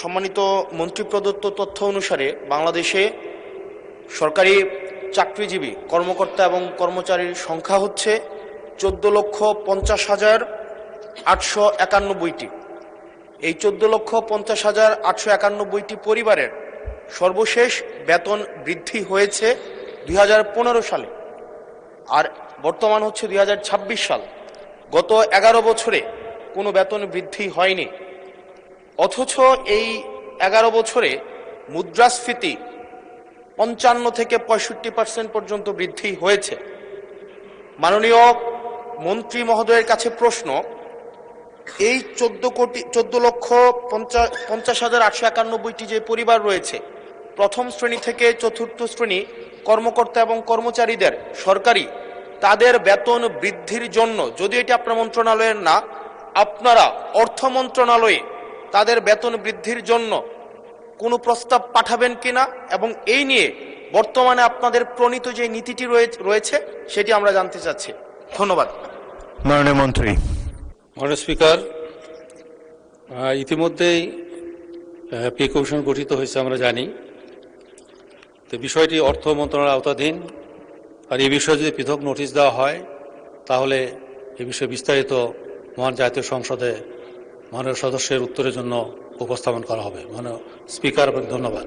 সম্মানিত মন্ত্রী প্রদত্ত তথ্য অনুসারে বাংলাদেশে সরকারি চাকরিজীবী কর্মকর্তা এবং কর্মচারীর সংখ্যা হচ্ছে 14,50,891টি। এই 14,50,891টি পরিবারের সর্বশেষ বেতন বৃদ্ধি হয়েছে 2015 সালে, আর বর্তমান হচ্ছে 2026 সাল। গত 11 বছরে কোনো বেতন বৃদ্ধি হয়নি, অথচ এই 11 বছরে মুদ্রাস্ফীতি 55 থেকে 65% পর্যন্ত বৃদ্ধি হয়েছে। মাননীয় মন্ত্রী মহোদয়ের কাছে প্রশ্ন, এই 14,50,891টি যে পরিবার রয়েছে, প্রথম শ্রেণী থেকে চতুর্থ শ্রেণী কর্মকর্তা এবং কর্মচারীদের সরকারি তাদের বেতন বৃদ্ধির জন্য, যদি এটি আপনার মন্ত্রণালয়ের না, আপনারা অর্থ মন্ত্রণালয়ে তাদের বেতন বৃদ্ধির জন্য কোনো প্রস্তাব পাঠাবেন কিনা, এবং এই নিয়ে বর্তমানে আপনাদের প্রণীত যে নীতিটি রয়েছে সেটি আমরা জানতে চাচ্ছি। ধন্যবাদ। মাননীয় মন্ত্রী। মাননীয় স্পিকার, ইতিমধ্যেই পে কমিশন গঠিত হয়েছে আমরা জানি। তো বিষয়টি অর্থ মন্ত্রণালয়ের আওতাধীন, আর এই বিষয়ে যদি পৃথক নোটিশ দেওয়া হয় তাহলে এই বিষয়ে বিস্তারিত মহান জাতীয় সংসদে মাননীয় সদস্যের উত্তরের জন্য উপস্থাপন করা হবে। মাননীয় স্পিকার, ধন্যবাদ।